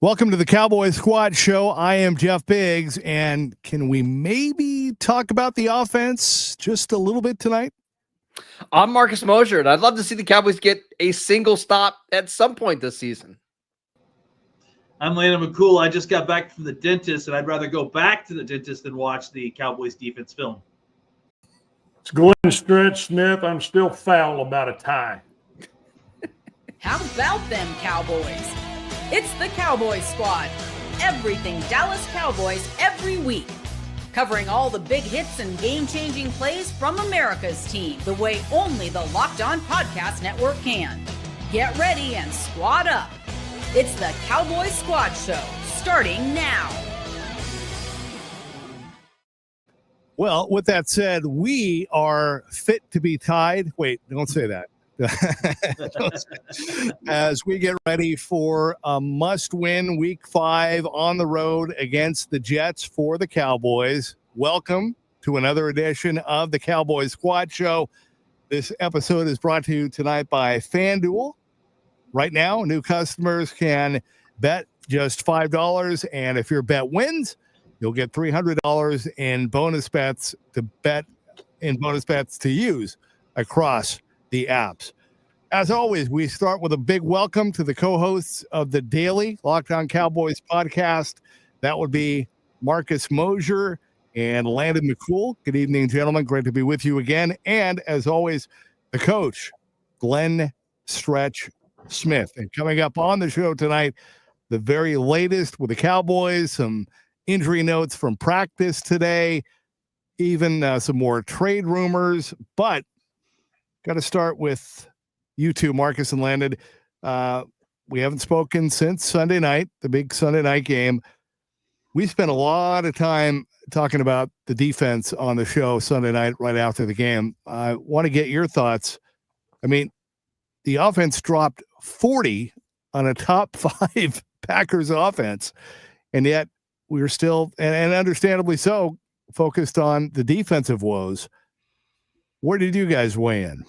Welcome to the Cowboys Squad Show. I am Jeff Biggs, and can we maybe talk about the offense just a little bit tonight? I'm Marcus Mosher, and I'd love to see the Cowboys get a single stop at some point this season. I'm Landon McCool. I just got back from the dentist, and I'd rather go back to the dentist than watch the Cowboys defense film. It's Glenn Stretch Smith. I'm still foul about a tie. How about them Cowboys? It's the Cowboys Squad. Everything Dallas Cowboys every week. Covering all the big hits and game-changing plays from America's team, the way only the Locked On Podcast Network can. Get ready and squad up. It's the Cowboys Squad Show, starting now. Well, with that said, we are fit to be tied. Wait, don't say that. As we get ready for a must-win Week 5 on the road against the Jets for the Cowboys. Welcome to another edition of the Cowboys Squad Show. This episode is brought to you tonight by FanDuel. Right now, new customers can bet just $5, and if your bet wins, you'll get $300 in bonus bets to use across the apps. As always, we start with a big welcome to the co-hosts of the daily Locked On Cowboys podcast. That would be Marcus Mosher and Landon McCool. Good evening, gentlemen. Great to be with you again. And as always, the coach, Glenn Stretch Smith. And coming up on the show tonight, the very latest with the Cowboys, some injury notes from practice today, even some more trade rumors, but got to start with you two, Marcus and Landon. We haven't spoken since Sunday night, the big Sunday night game. We spent a lot of time talking about the defense on the show Sunday night right after the game. I want to get your thoughts. I mean, the offense dropped 40 on a top 5 Packers offense, and yet we were still, and understandably so, focused on the defensive woes. Where did you guys weigh in?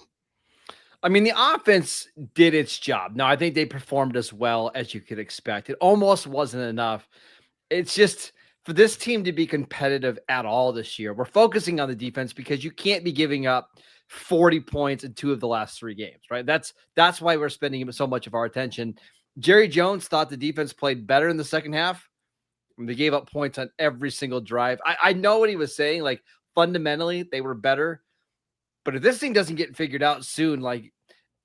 I mean, the offense did its job. Now, I think they performed as well as you could expect. It almost wasn't enough. It's just for this team to be competitive at all this year, we're focusing on the defense because you can't be giving up 40 points in 2 of the last 3 games, right? That's why we're spending so much of our attention. Jerry Jones thought the defense played better in the second half. I mean, they gave up points on every single drive. I know what he was saying. Like, fundamentally, they were better. But if this thing doesn't get figured out soon, like,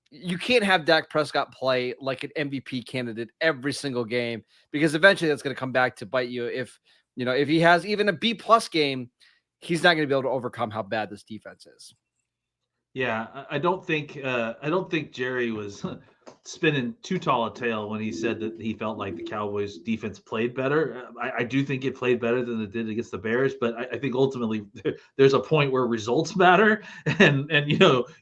you can't have Dak Prescott play like an MVP candidate every single game, because eventually that's going to come back to bite you. If he has even a B+ game, he's not going to be able to overcome how bad this defense is. Yeah, I don't think Jerry was spinning too tall a tale when he said that he felt like the Cowboys defense played better. I do think it played better than it did against the Bears, but I think ultimately there's a point where results matter, and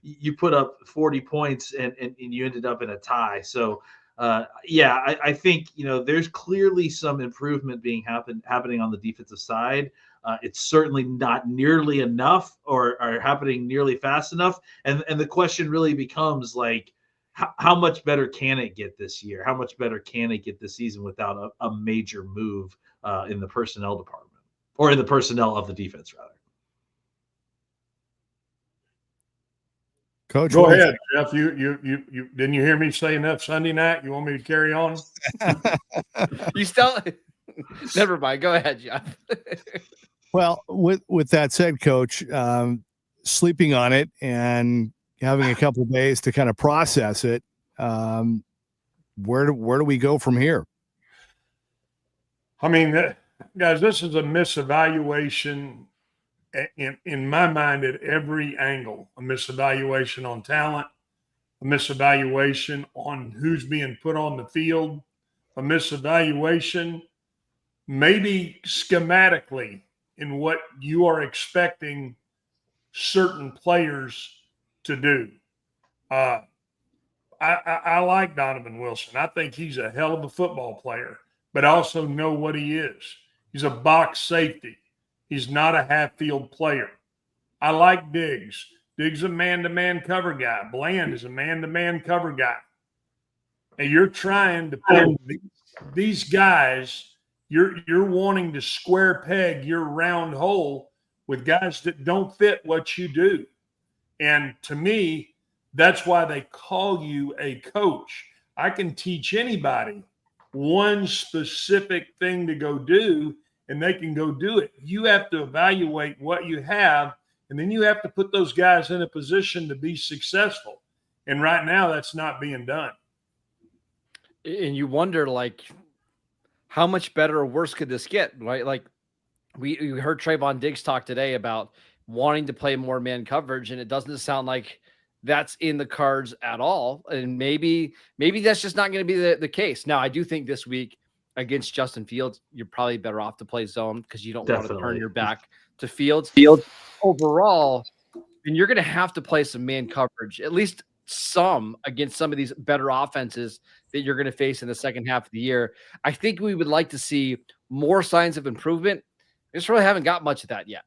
you put up 40 points and you ended up in a tie. So I think there's clearly some improvement happening on the defensive side. It's certainly not nearly enough or happening nearly fast enough. And the question really becomes, like, how much better can it get this year? How much better can it get this season without a major move in the personnel department, or in the personnel of the defense, rather? Coach, Go ahead, Jeff. You didn't you hear me say enough Sunday night? You want me to carry on? You still never mind. Go ahead, Jeff. Well, with that said, Coach, sleeping on it and having a couple of days to kind of process it, where do we go from here? I mean, guys, this is a misevaluation in my mind at every angle. A misevaluation on talent, a misevaluation on who's being put on the field, a misevaluation maybe schematically in what you are expecting certain players to do. I like Donovan Wilson. I think he's a hell of a football player, but I also know what he is. He's a box safety. He's not a half-field player. I like Diggs. Diggs is a man-to-man cover guy. Bland is a man-to-man cover guy. And you're trying to put these guys, you're wanting to square peg your round hole with guys that don't fit what you do. And to me, that's why they call you a coach. I can teach anybody one specific thing to go do, and they can go do it. You have to evaluate what you have, and then you have to put those guys in a position to be successful. And right now, that's not being done. And you wonder, like, how much better or worse could this get, right? Like, we heard Trayvon Diggs talk today about wanting to play more man coverage, and it doesn't sound like that's in the cards at all. And maybe that's just not going to be the case. Now, I do think this week against Justin Fields, you're probably better off to play zone because you don't want to turn your back to Fields. Overall, and you're going to have to play some man coverage, at least some, against some of these better offenses that you're going to face in the second half of the year. I think we would like to see more signs of improvement. We just really haven't got much of that yet.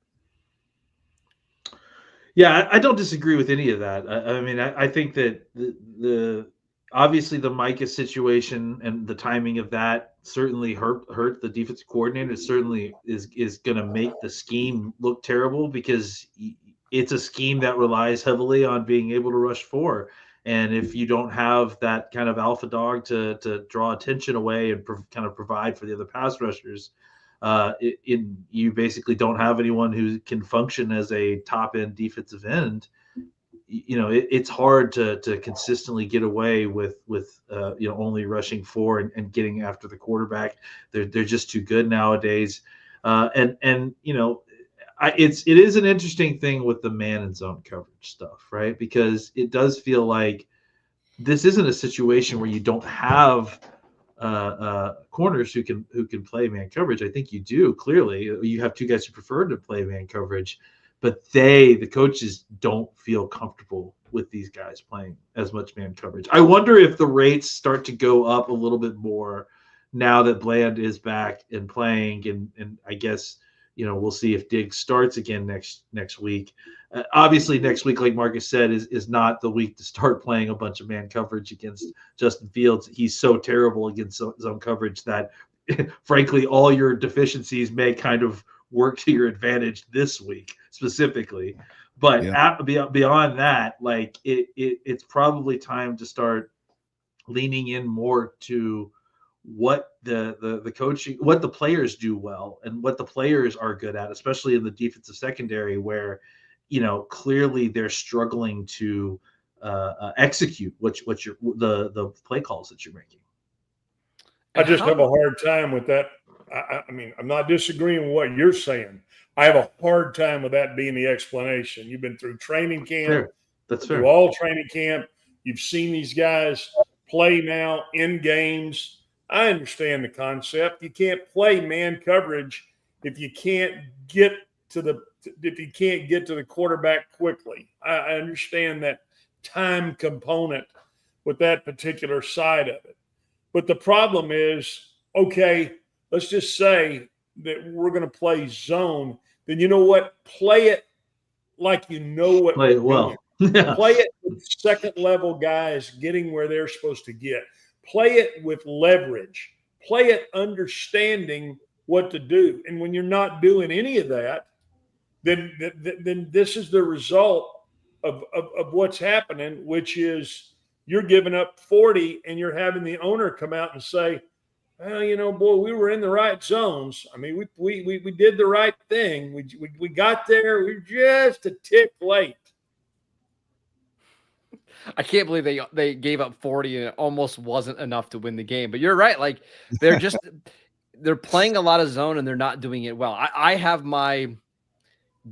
Yeah, I don't disagree with any of that. I mean, I think that the obviously the Micah situation and the timing of that certainly hurt the defensive coordinator. It certainly is going to make the scheme look terrible because it's a scheme that relies heavily on being able to rush four. And if you don't have that kind of alpha dog to draw attention away and kind of provide for the other pass rushers, you basically don't have anyone who can function as a top end defensive end. You know, it's hard to consistently get away with only rushing four and getting after the quarterback. They're just too good nowadays. And you know, it is an interesting thing with the man and zone coverage stuff, right? Because it does feel like this isn't a situation where you don't have corners who can play man coverage. I think you do. Clearly, you have two guys who prefer to play man coverage, but the coaches don't feel comfortable with these guys playing as much man coverage. I wonder if the rates start to go up a little bit more now that Bland is back and playing, and I guess, you know, we'll see if Diggs starts again next week. Obviously, next week, like Marcus said, is not the week to start playing a bunch of man coverage against Justin Fields. He's so terrible against zone coverage that, frankly, all your deficiencies may kind of work to your advantage this week specifically. But beyond that, like it's probably time to start leaning in more to what the coaching, what the players do well and what the players are good at, especially in the defensive secondary, where, you know, clearly they're struggling to execute the play calls that you're making. I just have a hard time with that. I mean, I'm not disagreeing with what you're saying. I have a hard time with that being the explanation. You've been through training camp. That's fair. Through all training camp. You've seen these guys play now in games. I understand the concept. You can't play man coverage if you can't get to the quarterback quickly. I understand that time component with that particular side of it. But the problem is, okay, let's just say that we're going to play zone. Then you know what? Play it like you know what. Play it well. Play it with second level guys getting where they're supposed to get. Play it with leverage. Play it understanding what to do. And when you're not doing any of that, then this is the result of what's happening, which is you're giving up 40 and you're having the owner come out and say, well, you know, boy, we were in the right zones. I mean, we did the right thing. We got there. We were just a tick late. I can't believe they gave up 40 and it almost wasn't enough to win the game. But you're right. Like they're playing a lot of zone and they're not doing it well. I have my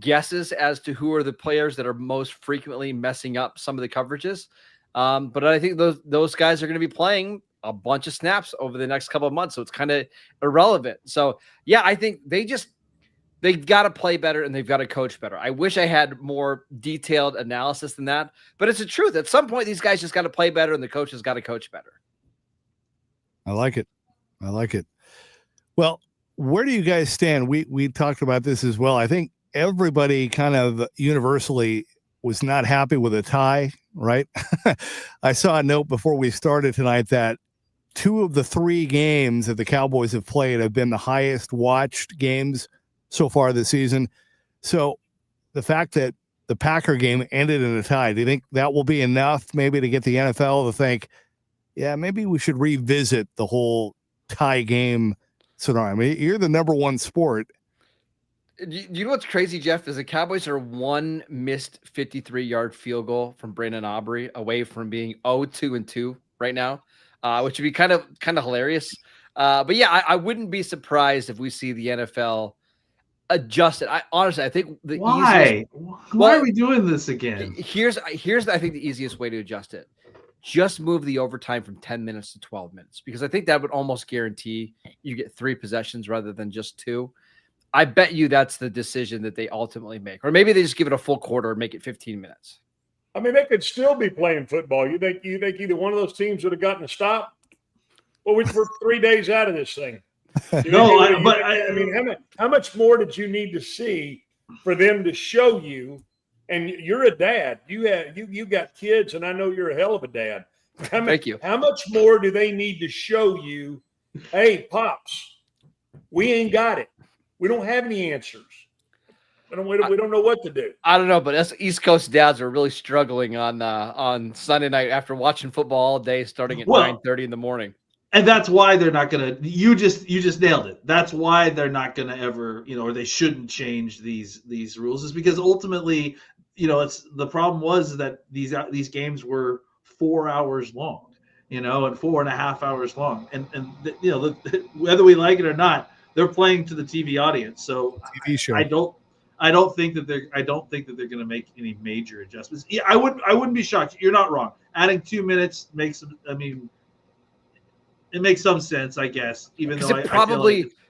guesses as to who are the players that are most frequently messing up some of the coverages. But I think those guys are going to be playing a bunch of snaps over the next couple of months. So it's kind of irrelevant. So yeah, I think they've got to play better and they've got to coach better. I wish I had more detailed analysis than that, but it's the truth. At some point, these guys just got to play better and the coach has got to coach better. I like it. Well, where do you guys stand? We talked about this as well. I think everybody kind of universally was not happy with a tie, right? I saw a note before we started tonight that 2 of the 3 games that the Cowboys have played have been the highest watched games so far this season. So the fact that the Packer game ended in a tie, do you think that will be enough maybe to get the NFL to think, yeah, maybe we should revisit the whole tie game scenario? I mean, you're the number 1 sport. You know what's crazy, Jeff, is the Cowboys are 1 missed 53-yard field goal from Brandon Aubrey away from being 0-2-2 right now, which would be kind of hilarious. But yeah, I wouldn't be surprised if we see the NFL adjust it. I think the Why? easiest. Why are we doing this again? Here's I think the easiest way to adjust it. Just move the overtime from 10 minutes to 12 minutes, because I think that would almost guarantee you get 3 possessions rather than just 2. I bet you that's the decision that they ultimately make. Or maybe they just give it a full quarter and make it 15 minutes. I mean, they could still be playing football. You think either one of those teams would have gotten a stop? Well, we're 3 days out of this thing. I mean, how much more did you need to see for them to show you? And you're a dad. You got kids, and I know you're a hell of a dad. Thank you. How much more do they need to show you? Hey, pops, we ain't got it. We don't have any answers. We don't know what to do. I don't know, but us East Coast dads are really struggling on Sunday night after watching football all day, starting at 9:30 in the morning. And that's why they're not going to. You just nailed it. That's why they're not going to ever, or they shouldn't change these rules, is because ultimately, it's the problem was that these games were 4 hours long, and 4.5 hours long, and whether we like it or not, they're playing to the TV audience. So TV show. I don't think that they're going to make any major adjustments. Yeah, I wouldn't be shocked. You're not wrong. Adding 2 minutes makes. I mean, it makes some sense, I guess. Even though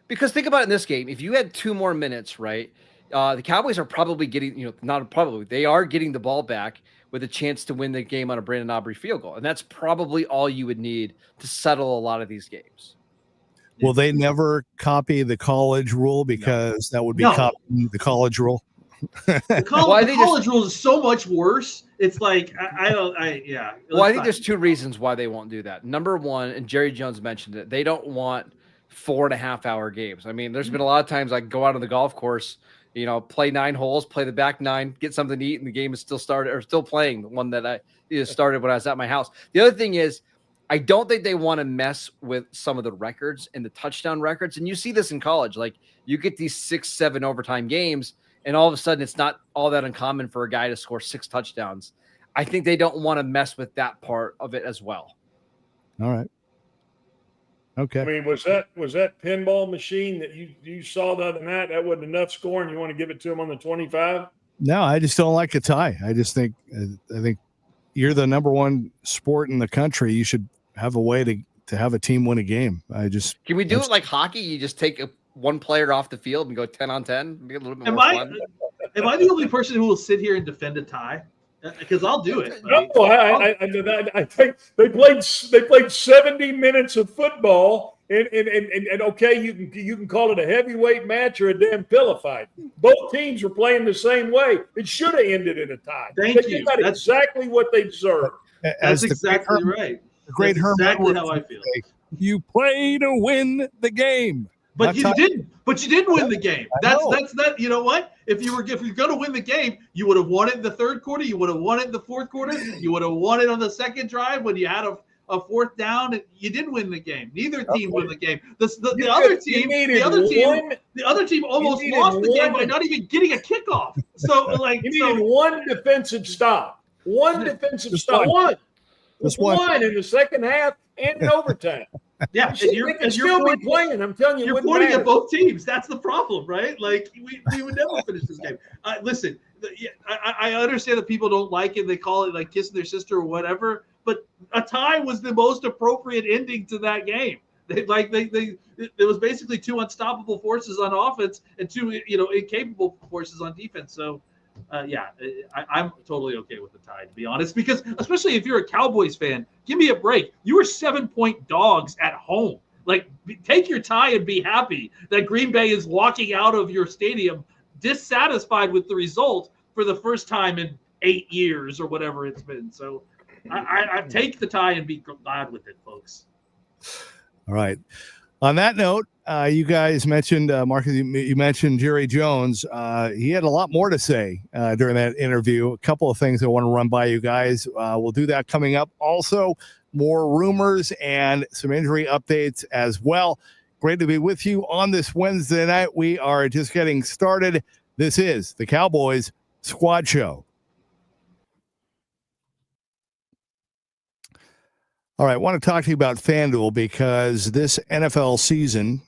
because think about it in this game. If you had 2 more minutes, right? The Cowboys are probably getting, they are getting the ball back with a chance to win the game on a Brandon Aubrey field goal, and that's probably all you would need to settle a lot of these games. Will they never copy the college rule, because that would be copying the college rule? The college rule is so much worse. It's like I think there's 2 reasons why they won't do that. Number 1, and Jerry Jones mentioned it, they don't want 4.5-hour games. I mean, there's been a lot of times I go out on the golf course, play 9 holes, play the back 9, get something to eat, and the game is still playing. The one that I started when I was at my house. The other thing is, I don't think they want to mess with some of the records and the touchdown records. And you see this in college. Like, you get these 6-7 overtime games, and all of a sudden it's not all that uncommon for a guy to score 6 touchdowns. I think they don't want to mess with that part of it as well. All right. Okay. I mean, was that pinball machine that you saw the other night? That wasn't enough scoring. You want to give it to them on the 25? No, I just don't like a tie. I just think you're the number 1 sport in the country. You should have a way to have a team win a game. Can we do it like hockey? You just take one player off the field and go 10-on-10. Be a little bit more fun. Am I the only person who will sit here and defend a tie? Because I'll do it. No, I think they played 70 minutes of football, and okay, you can call it a heavyweight match or a damn pillow fight. Both teams were playing the same way. It should have ended in a tie. Thank you. That's exactly what they deserve. That's exactly right. The great Herman. Exactly how I feel. You play to win the game. But you didn't. But you didn't win the game. That's that. You know what? If you're going to win the game, you would have won it in the 3rd quarter. You would have won it in the 4th quarter. You would have won it on the 2nd drive when you had a 4th down. You didn't win the game. Neither team won the game. The other team almost lost the game by not even getting a kickoff. So needed one defensive stop. One defensive stop. One in the second half and in overtime. Yeah, and you're still be playing. I'm telling you, you're pointing at both teams. That's the problem, right? Like we would never finish this game. Listen, I understand that people don't like it. They call it like kissing their sister or whatever. But a tie was the most appropriate ending to that game. There was basically 2 unstoppable forces on offense and 2 incapable forces on defense. So. I'm totally okay with the tie, to be honest, because especially if you're a Cowboys fan, give me a break. You were 7-point dogs at home. Like, take your tie and be happy that Green Bay is walking out of your stadium dissatisfied with the result for the first time in 8 years or whatever it's been. So I take the tie and be glad with it, folks. All right. On that note, you guys mentioned, Marcus, you mentioned Jerry Jones. He had a lot more to say during that interview. A couple of things I want to run by you guys. We'll do that coming up. Also, more rumors and some injury updates as well. Great to be with you on this Wednesday night. We are just getting started. This is the Cowboys Squad Show. All right, I want to talk to you about FanDuel because this NFL season,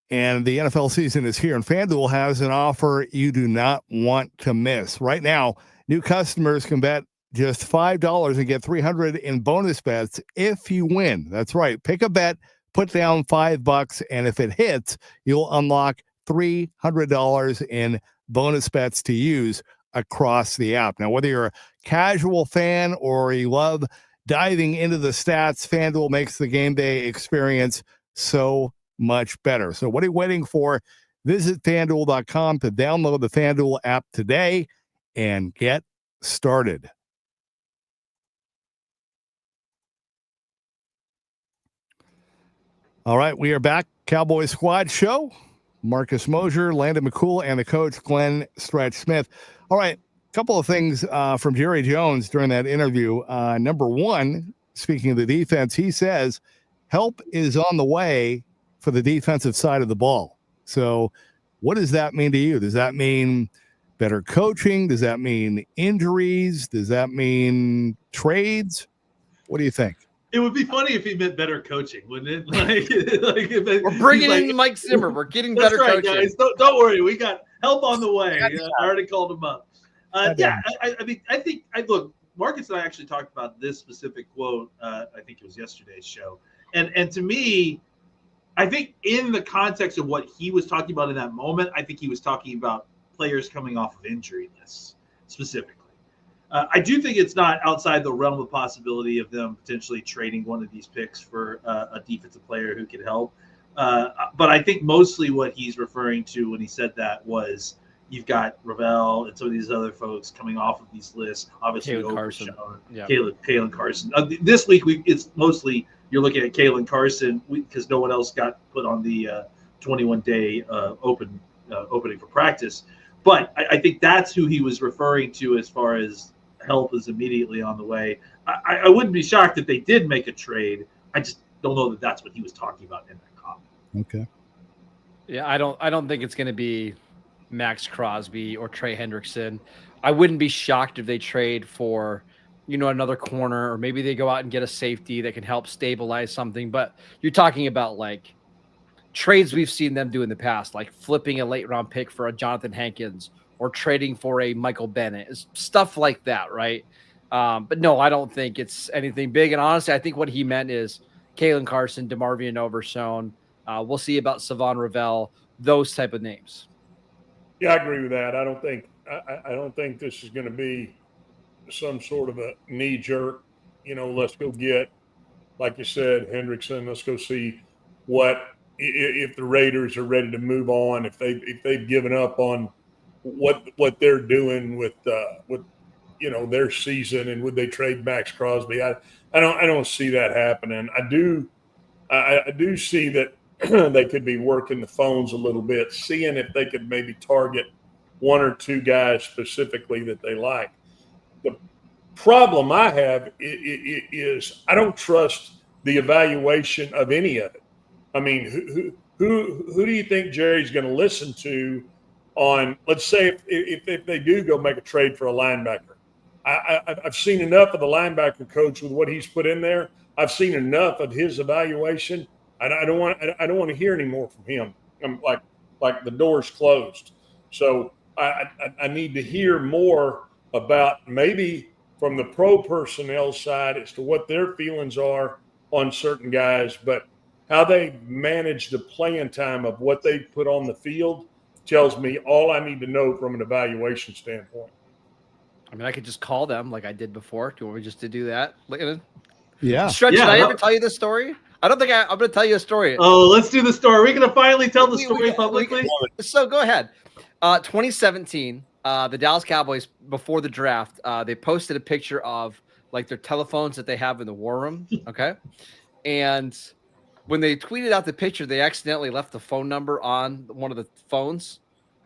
and the NFL season is here, and FanDuel has an offer you do not want to miss. Right now, new customers can bet just $5 and get $300 in bonus bets if you win. That's right. Pick a bet, put down $5, and if it hits, you'll unlock $300 in bonus bets to use across the app. Now, whether you're a casual fan or you love diving into the stats, FanDuel makes the game day experience so much better. So what are you waiting for? Visit FanDuel.com to download the FanDuel app today and get started. All right, we are back. Cowboys Squad Show. Marcus Mosher, Landon McCool, and the coach, Glenn Stretch Smith. All right, a couple of things from Jerry Jones during that interview. Number one, speaking of the defense, he says help is on the way for the defensive side of the ball. So what does that mean to you? Does that mean better coaching? Does that mean injuries? Does that mean trades? What do you think? It would be funny if he meant better coaching, wouldn't it? We're bringing in Mike Zimmer. We're getting better coaching. Guys. Don't worry. We got help on the way. I already called him up. I think look, Marcus and I actually talked about this specific quote. I think it was yesterday's show. And to me, I think in the context of what he was talking about in that moment, I think he was talking about players coming off of injury lists specifically. I do think it's not outside the realm of possibility of them potentially trading one of these picks for a defensive player who could help. But I think mostly what he's referring to when he said that was you've got Ravel and some of these other folks coming off of these lists. Obviously, Kalen Carson. Yeah. Kalen Carson. This week, it's mostly you're looking at Kalen Carson because no one else got put on the 21-day opening for practice. But I think that's who he was referring to as far as help is immediately on the way. I wouldn't be shocked if they did make a trade. I just don't know that that's what he was talking about in that comment. Okay. Yeah, I don't think it's going to be Max Crosby or Trey Hendrickson. I wouldn't be shocked if they trade for, another corner, or maybe they go out and get a safety that can help stabilize something. But you're talking about like trades we've seen them do in the past, like flipping a late round pick for a Jonathan Hankins or trading for a Michael Bennett, stuff like that, right? But no, I don't think it's anything big. And honestly, I think what he meant is Kalen Carson, DeMarvion Overshown. We'll see about Savon Ravel, those type of names. Yeah, I agree with that. I don't think this is going to be some sort of a knee jerk. Let's go get, like you said, Hendrickson. Let's go see if the Raiders are ready to move on. If they've given up on what they're doing with their season, and would they trade Max Crosby? I don't see that happening. I do see that they could be working the phones a little bit, seeing if they could maybe target one or two guys specifically that they like. The problem I have is I don't trust the evaluation of any of it. I mean, who do you think Jerry's going to listen to on, let's say if they do go make a trade for a linebacker? I've seen enough of the linebacker coach with what he's put in there. I've seen enough of his evaluation. I don't want to hear any more from him. I'm like the door's closed. So I need to hear more about maybe from the pro personnel side as to what their feelings are on certain guys, but how they manage the playing time of what they put on the field tells me all I need to know from an evaluation standpoint. I mean, I could just call them like I did before. Do you want me just to do that? Yeah. Stretch, did I ever tell you this story? I don't think I'm going to tell you a story. Oh, let's do the story. We're going to finally tell the story publicly. So go ahead. 2017, the Dallas Cowboys, before the draft, they posted a picture of like their telephones that they have in the war room. Okay. And when they tweeted out the picture, they accidentally left the phone number on one of the phones.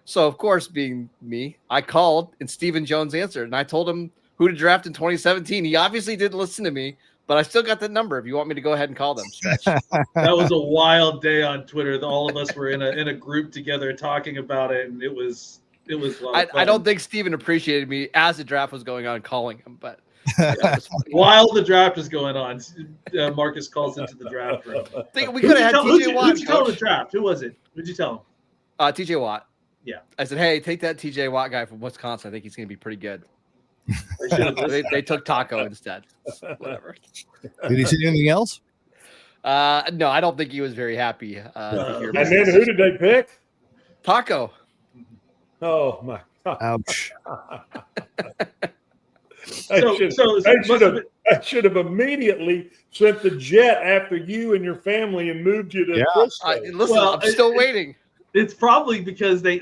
So, of course, being me, I called and Stephen Jones answered, and I told him who to draft in 2017. He obviously didn't listen to me, but I still got the number if you want me to go ahead and call them. Stretch. That was a wild day on Twitter. All of us were in a group together talking about it, and it was I don't think Stephen appreciated me as the draft was going on calling him, but while the draft was going on, Marcus calls into the draft room. We could have had TJ Watt. Who'd you tell the draft? Who was it? Who'd you tell him? TJ Watt. Yeah. I said, hey, take that TJ Watt guy from Wisconsin. I think he's going to be pretty good. They took Taco instead. Whatever. Did he say anything else? No, I don't think he was very happy. And then who did they pick? Taco. Oh my God! Ouch! I should have immediately sent the jet after you and your family and moved you to Frisco. Listen, I'm still waiting. It's probably because they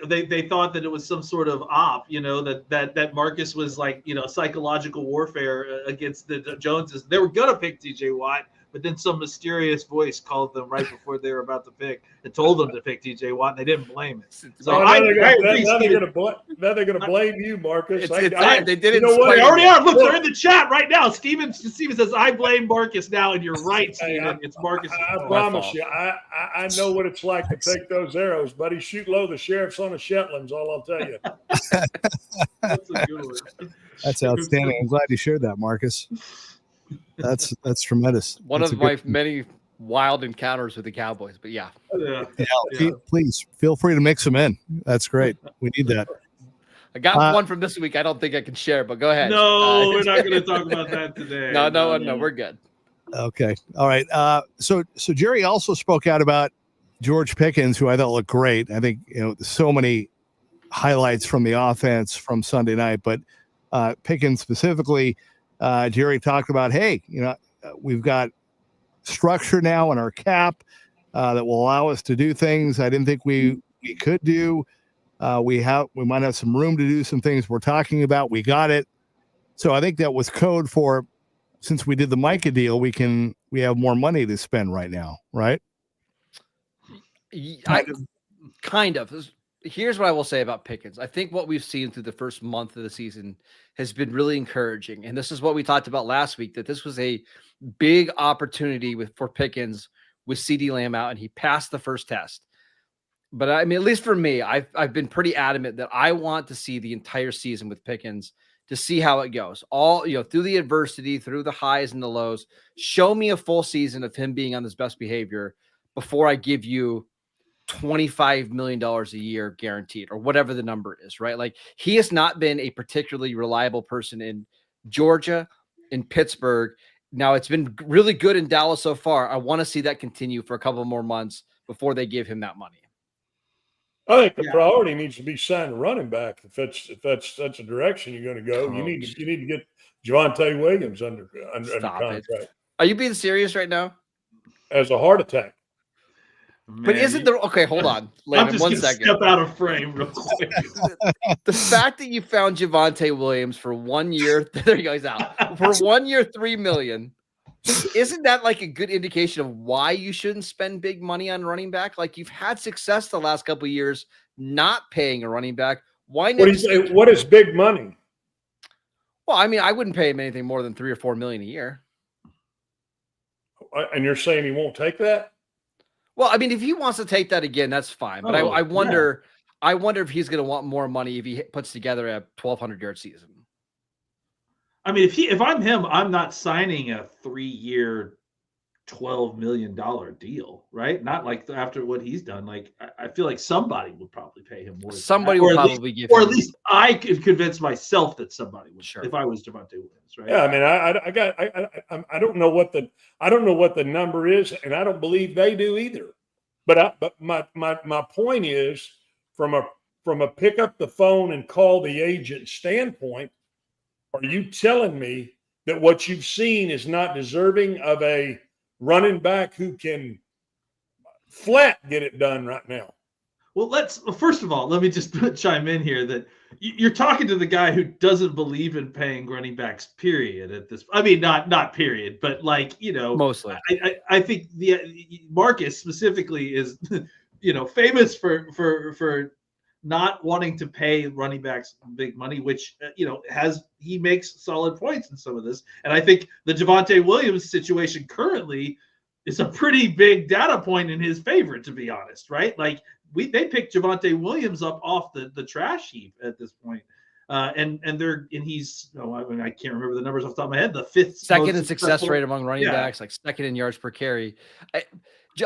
thought that it was some sort of op, that Marcus was like, psychological warfare against the Joneses. They were gonna pick TJ Watt, but then some mysterious voice called them right before they were about to pick and told them to pick TJ Watt, and they didn't blame it. So now they're gonna blame you, Marcus. They did it. They already are. Look, they're in the chat right now. Steven says, "I blame Marcus now," and you're right, Steven. It's Marcus. I promise you, I know what it's like to take those arrows, buddy. Shoot low. The sheriff's on the Shetlands. All I'll tell you. That's a good one. That's outstanding. I'm glad you shared that, Marcus. That's tremendous. One of my many wild encounters with the Cowboys, but yeah. Please feel free to mix them in. That's great. We need that. I got one from this week. I don't think I can share, but go ahead. No, we're not going to talk about that today. No, we're good. Okay. All right. So Jerry also spoke out about George Pickens, who I thought looked great. I think, so many highlights from the offense from Sunday night, but Pickens specifically, Jerry talked about, hey, we've got structure now in our cap that will allow us to do things I didn't think we could do. We might have some room to do some things we're talking about. We got it. So I think that was code for, since we did the Micah deal, we have more money to spend right now, right? Kind of. Here's what I will say about Pickens. I think what we've seen through the first month of the season has been really encouraging. And this is what we talked about last week, that this was a big opportunity for Pickens with CeeDee Lamb out, and he passed the first test. But I mean, at least for me, I've been pretty adamant that I want to see the entire season with Pickens to see how it goes. All, through the adversity, through the highs and the lows. Show me a full season of him being on his best behavior before I give you $25 million a year guaranteed, or whatever the number is, right? Like, he has not been a particularly reliable person in Georgia, in Pittsburgh. Now, it's been really good in Dallas so far. I want to see that continue for a couple more months before they give him that money. I think the priority needs to be sign a running back. If that's a direction you're going to go, you need to get Javonte Williams under contract. Are you being serious right now? As a heart attack. Man, but isn't there? Okay, hold on, Landon. 1 second. Step out of frame real quick. The fact that you found Javonte Williams for 1 year, there he goes out for 1 year, $3 million. Isn't that like a good indication of why you shouldn't spend big money on running back? Like, you've had success the last couple of years not paying a running back. Why not? What is big money? Well, I mean, I wouldn't pay him anything more than $3 or $4 million a year. And you're saying he won't take that? Well, I mean, if he wants to take that again, that's fine. But I wonder if he's going to want more money if he puts together a 1,200-yard season. I mean, if I'm him, I'm not signing a 3-year, $12 million deal, right? Not like after what he's done. Like, I feel like somebody would probably pay him more. Somebody would probably give him. Or at least I could convince myself that somebody would. Sure. If I was Javonte Williams, right? Yeah, I mean, I don't know what the number is, and I don't believe they do either. But my point is, from a pick up the phone and call the agent standpoint, are you telling me that what you've seen is not deserving of a running back who can flat get it done right now? Well, first of all, let me just chime in here that you're talking to the guy who doesn't believe in paying running backs, period. At this, I mean, not period, but like, Mostly. I think the Marcus specifically is, famous for not wanting to pay running backs big money, which he makes solid points in some of this, and I think the Javonte Williams situation currently is a pretty big data point in his favor, to be honest, right? Like they picked Javonte Williams up off the trash heap at this point. And he's I can't remember the numbers off the top of my head. The fifth second in success rate among running backs, like second in yards per carry.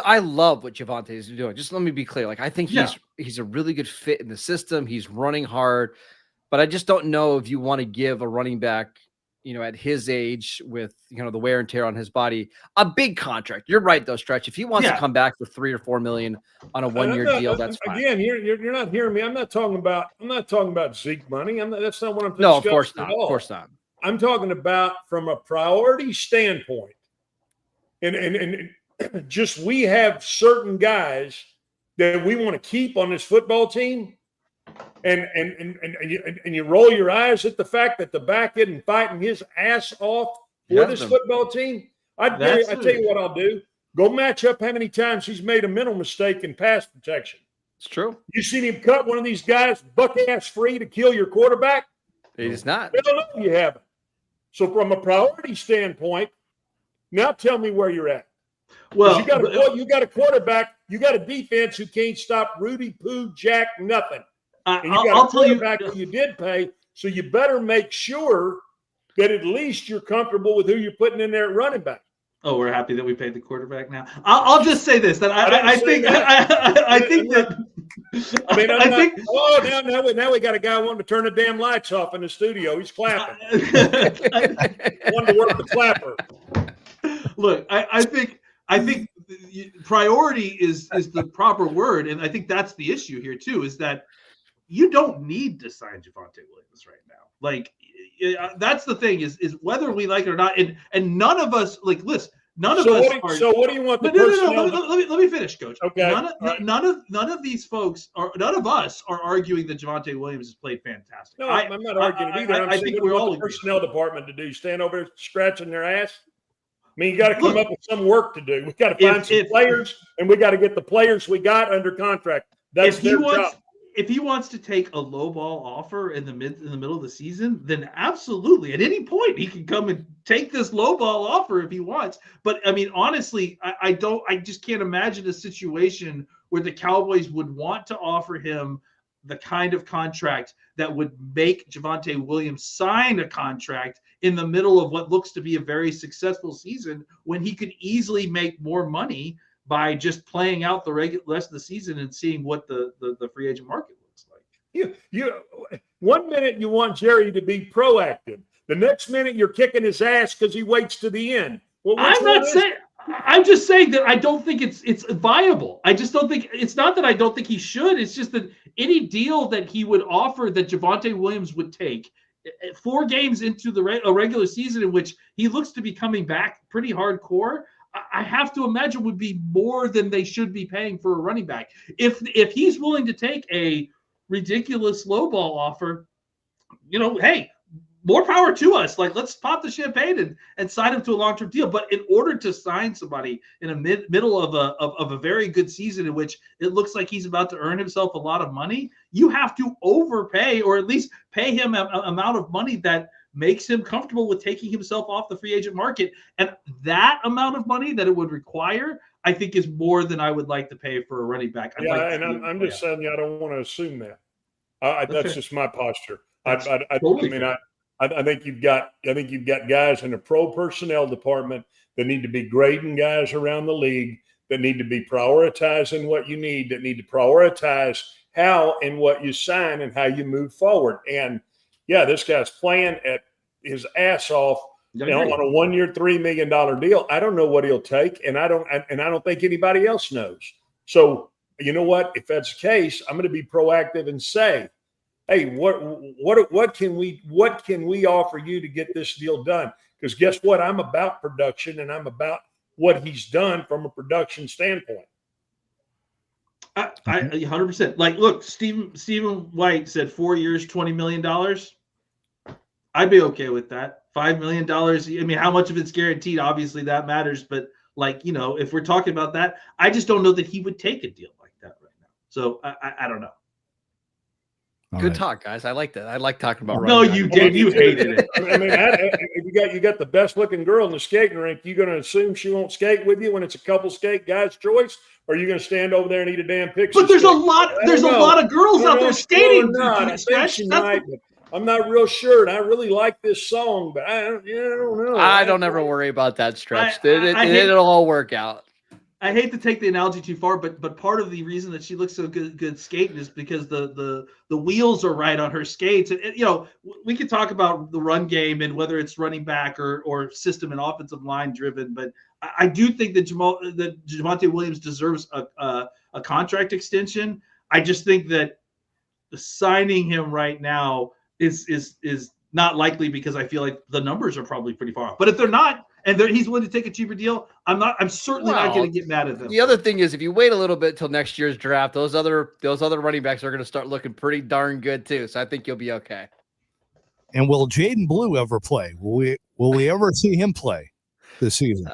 I love what Javonte is doing. Just let me be clear. Like I think he's a really good fit in the system. He's running hard, but I just don't know if you want to give a running back, at his age with, the wear and tear on his body, a big contract. You're right though, Stretch. If he wants to come back for $3 or $4 million on a 1 year deal, that's fine. Again, you're not hearing me. I'm not talking about Zeke money. That's not what I'm discussing. No, of course not. Of course not. I'm talking about from a priority standpoint. And just we have certain guys that we want to keep on this football team. And you roll your eyes at the fact that the back isn't fighting his ass off for this football team. I tell you what I'll do. Go match up how many times he's made a mental mistake in pass protection. It's true. You seen him cut one of these guys buck-ass free to kill your quarterback? He's not. I don't know, you haven't. So from a priority standpoint, now tell me where you're at. Well, you got a quarterback, you got a defense who can't stop Rudy, Pooh, Jack, nothing. And you got a quarterback who you did pay, so you better make sure that at least you're comfortable with who you're putting in there at running back. Oh, we're happy that we paid the quarterback now. I'll just say this: that I think now we got a guy wanting to turn the damn lights off in the studio. He's clapping. Wanted to work the clapper. Look, I think priority is the proper word, and I think that's the issue here too. Is that you don't need to sign Javonte Williams right now. Like that's the thing is whether we like it or not. And none of us listen. None of us. So what do you want? No. Let me finish, Coach. Okay. None of these folks are. None of us are arguing that Javonte Williams has played fantastic. No, I'm not arguing it either. I think we're all the personnel department to do. Stand over there scratching their ass. I mean, you got to come up with some work to do. We got to find some players, and we got to get the players we got under contract. That's their job. If he wants to take a low ball offer in the middle of the season, then absolutely, at any point he can come and take this low ball offer if he wants. But I mean, honestly, I just can't imagine a situation where the Cowboys would want to offer him the kind of contract that would make Javonte Williams sign a contract in the middle of what looks to be a very successful season when he could easily make more money by just playing out the rest of the season and seeing what the free agent market looks like. You 1 minute you want Jerry to be proactive. The next minute you're kicking his ass because he waits to the end. I'm just saying that I don't think it's viable. I just don't think it's not that I don't think he should. It's just that any deal that he would offer that Javonte Williams would take 4 games into a regular season in which he looks to be coming back pretty hardcore, I have to imagine would be more than they should be paying for a running back. If he's willing to take a ridiculous lowball offer, hey, more power to us. Like, let's pop the champagne and sign him to a long-term deal. But in order to sign somebody in a middle of a very good season in which it looks like he's about to earn himself a lot of money, you have to overpay or at least pay him an amount of money that makes him comfortable with taking himself off the free agent market. And that amount of money that it would require, I think, is more than I would like to pay for a running back. I'm just saying I don't want to assume that. That's just my posture. I think you've got guys in the pro personnel department that need to be grading guys around the league, that need to be prioritizing what you need, that need to prioritize how and what you sign and how you move forward. And yeah, this guy's playing at his ass off on a 1 year, $3 million deal. I don't know what he'll take, and I don't think anybody else knows. So you know what? If that's the case, I'm going to be proactive and say, hey, what can we offer you to get this deal done? Because guess what? I'm about production, and I'm about what he's done from a production standpoint. I 100%. Like, look, Stephen White said 4 years, $20 million. I'd be okay with that. $5 million. I mean, how much of it's guaranteed? Obviously, that matters. But like, if we're talking about that, I just don't know that he would take a deal like that right now. So I don't know. Good talk, guys. I like that. I like talking about. No, you did. You hated it. I mean, you got the best looking girl in the skating rink. You going to assume she won't skate with you when it's a couple skate guys' choice? Or are you going to stand over there and eat a damn pixie? But there's a lot of girls out there skating. I think she might, but I'm not real sure. And I really like this song, but I don't know. I don't ever worry about that stretch. It'll all work out. I hate to take the analogy too far, but part of the reason that she looks so good skating is because the wheels are right on her skates. And we could talk about the run game and whether it's running back or system and offensive line driven, but I do think that Javonte Williams deserves a contract extension. I just think that signing him right now is not likely because I feel like the numbers are probably pretty far off. But if they're not, and he's willing to take a cheaper deal, I'm certainly not going to get mad at them. The other thing is, if you wait a little bit till next year's draft, those other running backs are going to start looking pretty darn good too. So I think you'll be okay. And will Jaden Blue ever play? Will we ever see him play this season?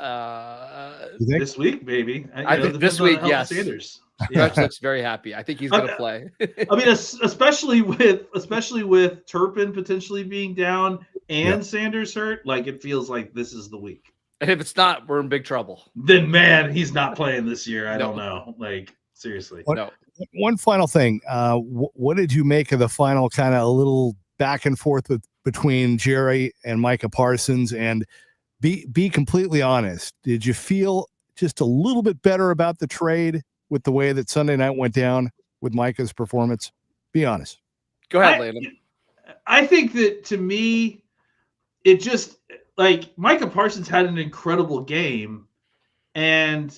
This week, maybe. I think this week, yes. Sanders. Coach looks very happy. I think he's going to play. I mean, especially with Turpin potentially being down and Sanders hurt, like it feels like this is the week. And if it's not, we're in big trouble. Then, man, he's not playing this year. I don't know. Like, seriously. One final thing. What did you make of the final kind of a little back and forth between Jerry and Micah Parsons? And be completely honest. Did you feel just a little bit better about the trade with the way that Sunday night went down with Micah's performance? Be honest. Go ahead, Landon. I think that to me, it just like Micah Parsons had an incredible game, and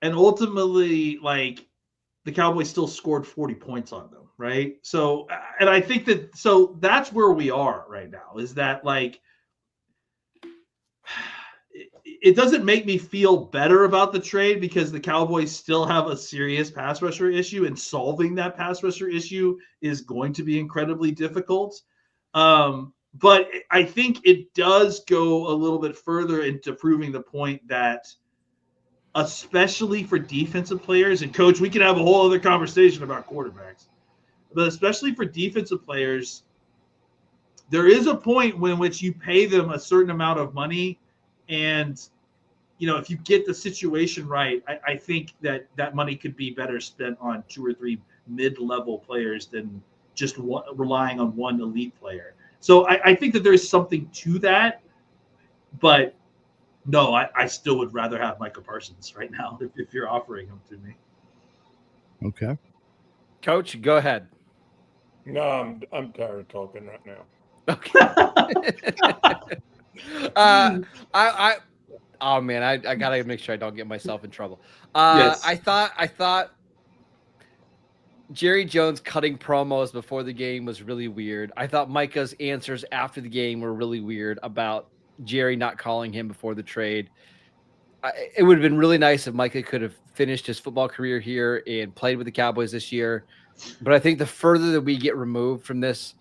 ultimately, like the Cowboys still scored 40 points on them, right? So, and I think that's where we are right now. Is that like it doesn't make me feel better about the trade because the Cowboys still have a serious pass rusher issue, and solving that pass rusher issue is going to be incredibly difficult. But I think it does go a little bit further into proving the point that, especially for defensive players, and Coach, we can have a whole other conversation about quarterbacks, but especially for defensive players, there is a point in which you pay them a certain amount of money. And, if you get the situation right, I think that money could be better spent on 2 or 3 mid-level players than just relying on one elite player. So I think that there's something to that. But, no, I still would rather have Micah Parsons right now if you're offering him to me. Okay. Coach, go ahead. No, I'm tired of talking right now. Okay. Oh man, I gotta make sure I don't get myself in trouble. Yes. I thought Jerry Jones cutting promos before the game was really weird. I thought Micah's answers after the game were really weird about Jerry not calling him before the trade. It would have been really nice if Micah could have finished his football career here and played with the Cowboys this year. But I think the further that we get removed from this,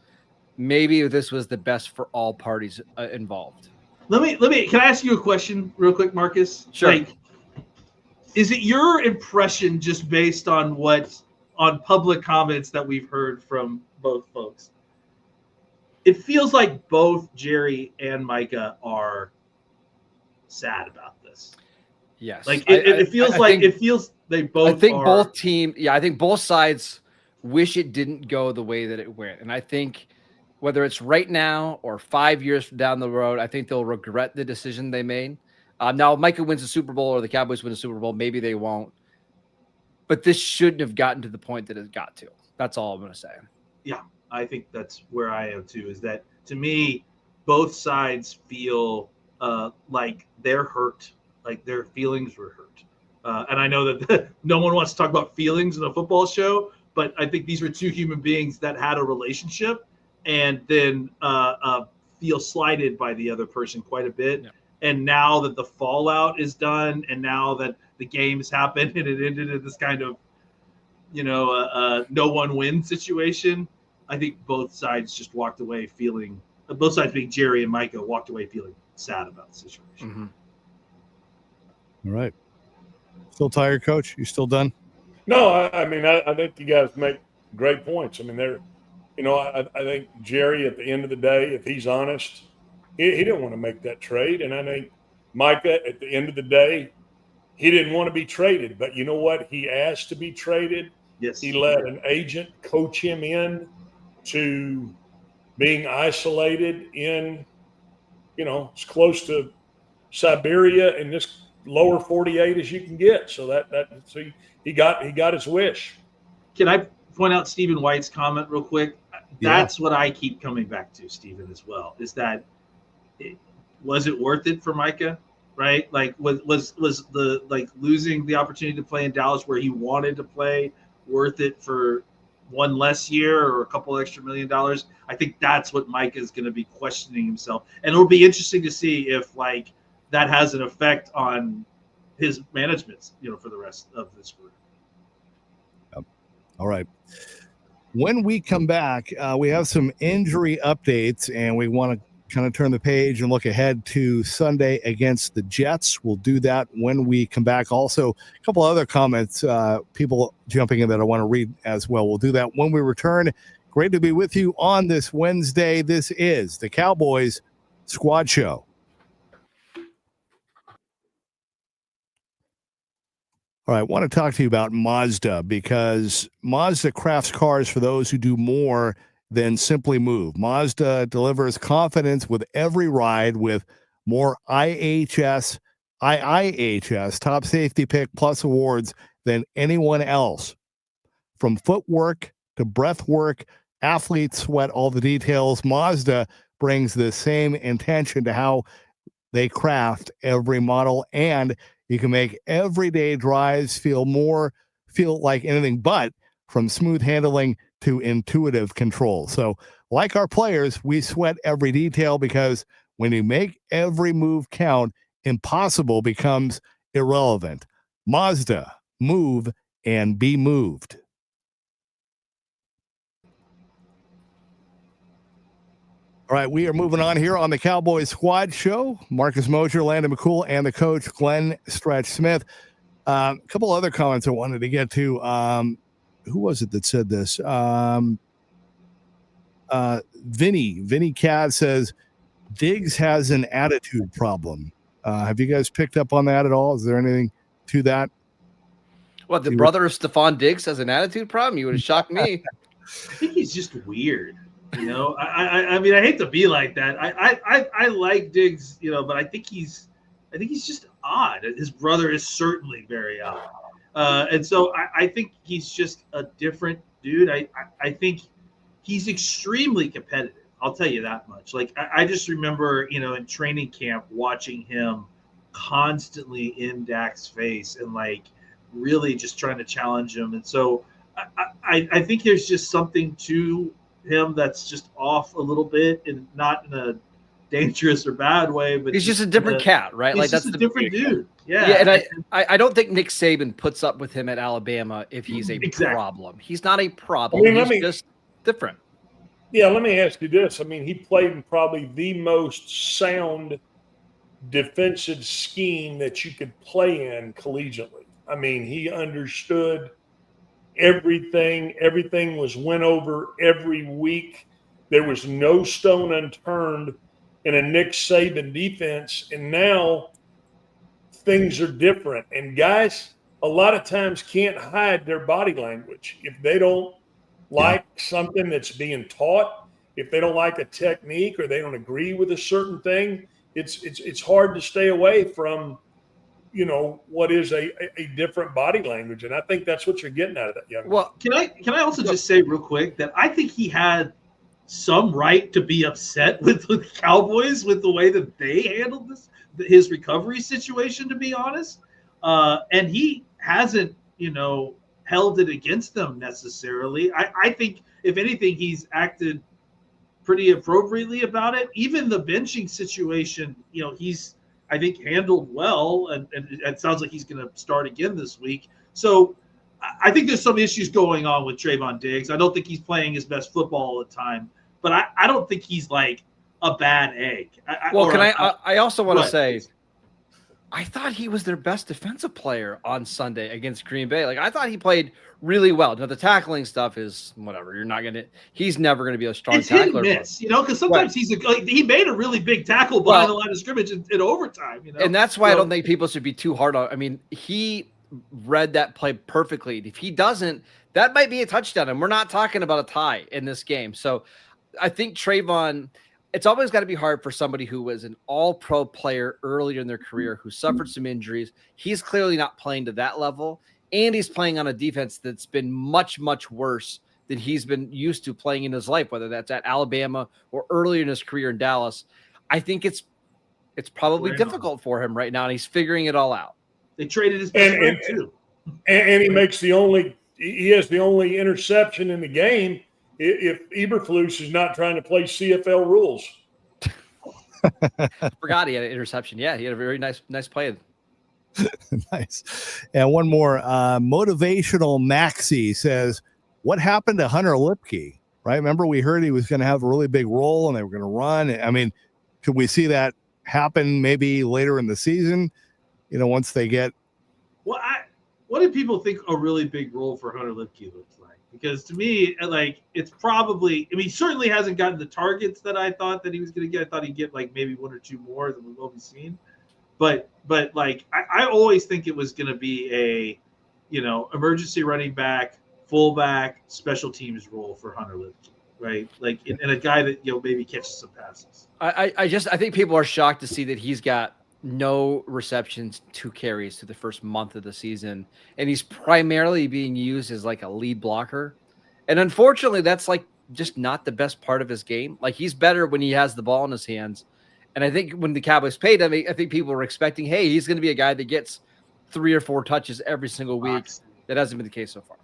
maybe this was the best for all parties involved. Can I ask you a question real quick, Marcus? Sure. Like, is it your impression just based on public comments that we've heard from both folks? It feels like both Jerry and Micah are sad about this. Yes. Like it feels they both. I think are. Both teams. Yeah, I think both sides wish it didn't go the way that it went, and I think whether it's right now or 5 years down the road, I think they'll regret the decision they made. Now, if Micah wins the Super Bowl or the Cowboys win the Super Bowl, maybe they won't. But this shouldn't have gotten to the point that it got to. That's all I'm going to say. Yeah, I think that's where I am too. Is that to me, both sides feel like they're hurt, like their feelings were hurt. And I know that no one wants to talk about feelings in a football show, but I think these were two human beings that had a relationship and then feel slighted by the other person quite a bit. Yeah. And now that the fallout is done and now that the game has happened and it ended in this kind of no one win situation. I think both sides just walked away feeling, both sides being Jerry and Micah, walked away feeling sad about the situation. Mm-hmm. All right. Still tired, Coach? You still done? No, I mean, I think you guys make great points. I mean, I think Jerry, at the end of the day, if he's honest, he didn't want to make that trade. And I think Micah, at the end of the day, he didn't want to be traded. But you know what? He asked to be traded. Yes. He let an agent coach him in to being isolated in, as close to Siberia in this lower 48 as you can get. So so he got his wish. Can I point out Stephen White's comment real quick? That's what I keep coming back to, Stephen, as well, is that was it worth it for Micah? Right? Like was the losing the opportunity to play in Dallas where he wanted to play worth it for one less year or a couple extra $1 million? I think that's what Micah is going to be questioning himself. And it'll be interesting to see if that has an effect on his management, for the rest of this group. Yep. All right. When we come back, we have some injury updates, and we want to kind of turn the page and look ahead to Sunday against the Jets. We'll do that when we come back. Also, a couple other comments, people jumping in that I want to read as well. We'll do that when we return. Great to be with you on this Wednesday. This is the Cowboys Squad Show. All right, I want to talk to you about Mazda, because Mazda crafts cars for those who do more than simply move. Mazda delivers confidence with every ride with more IIHS Top Safety Pick Plus awards than anyone else. From footwork to breath work, athletes sweat all the details. Mazda brings the same intention to how they craft every model, and you can make everyday drives feel like anything but, from smooth handling to intuitive control. So, like our players, we sweat every detail, because when you make every move count, impossible becomes irrelevant. Mazda, move and be moved. All right, we are moving on here on the Cowboys Squad Show. Marcus Mosher, Landon McCool, and the coach, Glenn Stretch Smith. A couple other comments I wanted to get to. Who was it that said this? Vinny Cad says, Diggs has an attitude problem. Have you guys picked up on that at all? Is there anything to that? What, the brother of Stephon Diggs has an attitude problem? You would have shocked me. I think he's just weird. I mean, I hate to be like that. I like Diggs, but I think he's just odd. His brother is certainly very odd. And so I think he's just a different dude. I think he's extremely competitive. I'll tell you that much. Like, I just remember, in training camp, watching him constantly in Dak's face and really just trying to challenge him. And so I think there's just something to him that's just off a little bit, and not in a dangerous or bad way, but he's just a different cat, right? He's just a different dude. Yeah. And I don't think Nick Saban puts up with him at Alabama if he's a problem. He's not a problem. He's just different. Yeah, let me ask you this. I mean, he played in probably the most sound defensive scheme that you could play in collegiately. I mean, he understood everything. Everything was went over every week. There was no stone unturned in a Nick Saban defense. And now things are different. And guys, a lot of times can't hide their body language. If they don't like something that's being taught, if they don't like a technique or they don't agree with a certain thing, it's hard to stay away from, what is a different body language. And I think that's what you're getting out of that young man. Well, can I also just say real quick that I think he had some right to be upset with the Cowboys with the way that they handled his recovery situation, to be honest. And he hasn't, held it against them necessarily. I think, if anything, he's acted pretty appropriately about it. Even the benching situation, he's, I think, handled well, and it sounds like he's going to start again this week. So I think there's some issues going on with Trayvon Diggs. I don't think he's playing his best football all the time, but I don't think he's like a bad egg. I also want to say, I thought he was their best defensive player on Sunday against Green Bay. Like, I thought he played really well. Now, the tackling stuff is whatever. He's never going to be a strong tackler. Hit and miss, because sometimes he made a really big tackle behind the line of scrimmage in overtime. And that's why I don't think people should be too hard on. I mean, he read that play perfectly. If he doesn't, that might be a touchdown. And we're not talking about a tie in this game. So I think Trayvon, it's always got to be hard for somebody who was an all-pro player earlier in their career who suffered some injuries. He's clearly not playing to that level, and he's playing on a defense that's been much, much worse than he's been used to playing in his life, whether that's at Alabama or earlier in his career in Dallas. I think it's probably difficult for him right now, and he's figuring it all out. They traded his best friend too. And he has the only interception in the game if Eberflus is not trying to play CFL rules. Forgot he had an interception. Yeah, he had a very nice play. Nice. And one more. Motivational Maxi says, what happened to Hunter Lipke? Right? Remember, we heard he was going to have a really big role and they were going to run. I mean, could we see that happen maybe later in the season? Once they get. Well, what do people think a really big role for Hunter Lipke looks like? Because to me, it's probably. I mean, he certainly hasn't gotten the targets that I thought that he was going to get. I thought he'd get like maybe one or two more than we've always seen. But I always think it was going to be a, emergency running back, fullback, special teams role for Hunter Lipke, right? And a guy that maybe catches some passes. I think people are shocked to see that he's got no receptions, 2 carries through the first month of the season, and he's primarily being used as like a lead blocker. And unfortunately, that's just not the best part of his game. Like, he's better when he has the ball in his hands. And I think when the Cowboys paid him, I think people were expecting, hey, he's going to be a guy that gets 3 or 4 touches every single week. That hasn't been the case so far.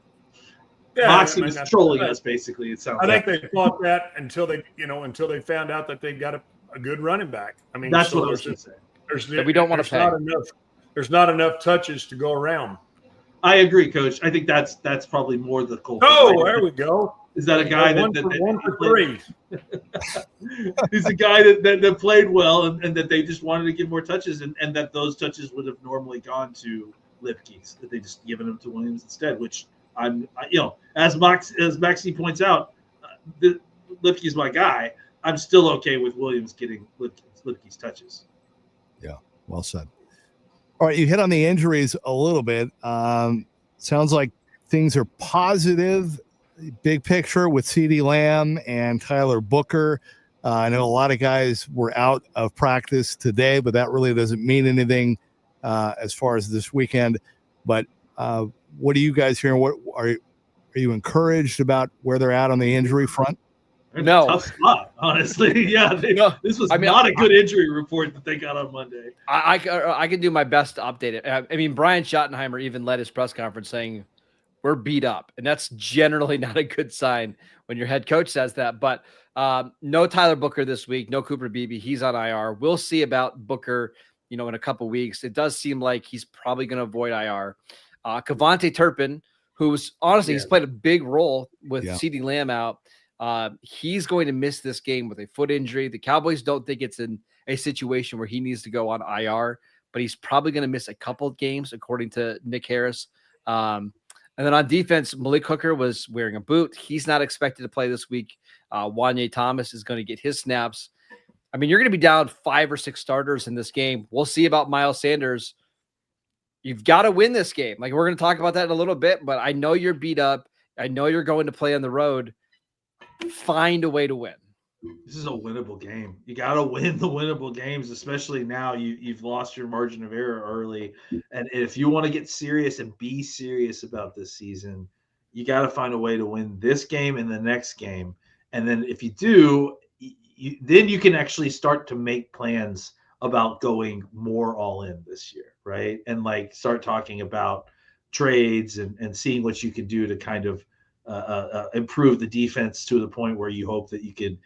Yeah, Moxie was trolling us, basically. It sounds. I think they thought that until they found out that they've got a good running back. I mean, that's what I was going to say. We don't want to pay. There's not enough touches to go around. I agree, Coach. I think that's probably more the culprit. Oh, there we go. Is that a guy one for 3? He's a guy that played well and that they just wanted to give more touches and that those touches would have normally gone to Lipke, that they just given them to Williams instead. Which as Maxie points out, Lipke's my guy. I'm still okay with Williams getting Lipke's touches. Yeah, well said. All right, you hit on the injuries a little bit. Sounds like things are positive. Big picture with CeeDee Lamb and Tyler Booker. I know a lot of guys were out of practice today, but that really doesn't mean anything as far as this weekend. But what are you guys hearing? What are you encouraged about where they're at on the injury front? No, tough spot, honestly. Yeah, this was not a good injury report that they got on Monday. I can do my best to update it. I mean, Brian Schottenheimer even led his press conference saying we're beat up, and that's generally not a good sign when your head coach says that. But no Tyler Booker this week, no Cooper Beebe. He's on IR. We'll see about Booker, in a couple weeks. It does seem like he's probably going to avoid IR. Kevontae Turpin, who's honestly he's played a big role with CeeDee Lamb out. He's going to miss this game with a foot injury. The Cowboys don't think it's in a situation where he needs to go on IR, but he's probably going to miss a couple of games, according to Nick Harris. And then on defense, Malik Hooker was wearing a boot. He's not expected to play this week. Wanye Thomas is going to get his snaps. I mean, you're going to be down 5 or 6 starters in this game. We'll see about Miles Sanders. You've got to win this game. We're going to talk about that in a little bit, but I know you're beat up. I know you're going to play on the road. Find a way to win. This is a winnable game. You got to win the winnable games, especially now you've lost your margin of error early. And if you want to get serious and be serious about this season, you got to find a way to win this game and the next game. And then if you do, then you can actually start to make plans about going more all in this year, right? And start talking about trades and seeing what you can do to kind of improve the defense to the point where you hope that you could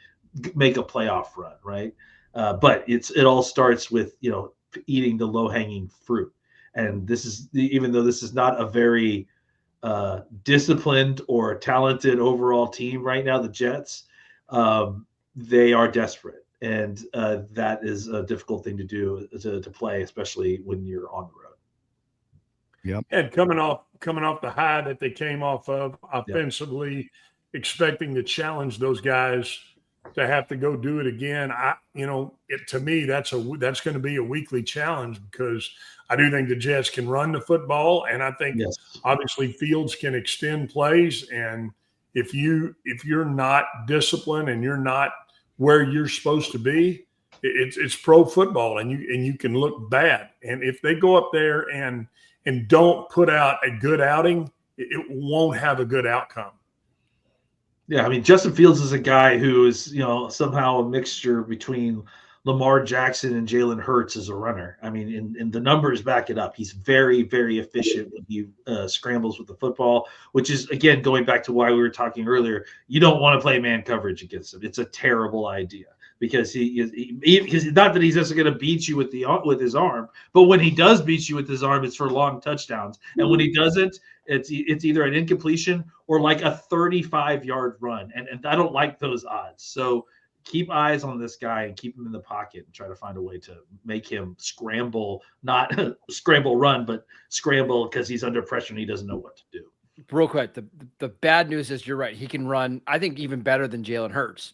make a playoff run, right? But it all starts with eating the low hanging fruit, and this is even though this is not a very disciplined or talented overall team right now, the Jets. They are desperate, and that is a difficult thing to do to play, especially when you're on the road. Yep. And coming off the high that they came off of offensively, expecting to challenge those guys to have to go do it again. To me, that's going to be a weekly challenge, because I do think the Jets can run the football, and I think obviously Fields can extend plays. And if you're not disciplined and you're not where you're supposed to be, it's pro football, and you can look bad. And if they go up there and don't put out a good outing, it won't have a good outcome. Yeah, I mean, Justin Fields is a guy who is, somehow a mixture between Lamar Jackson and Jalen Hurts as a runner. I mean, and the numbers back it up. He's very, very efficient when he scrambles with the football, which is, again, going back to why we were talking earlier. You don't want to play man coverage against him. It's a terrible idea, because because not that he's just going to beat you with his arm, but when he does beat you with his arm, it's for long touchdowns. And when he doesn't, it's either an incompletion or like a 35-yard run. And I don't like those odds. So keep eyes on this guy and keep him in the pocket and try to find a way to make him scramble, not scramble run, but scramble because he's under pressure and he doesn't know what to do. Real quick, the bad news is you're right. He can run, I think, even better than Jalen Hurts.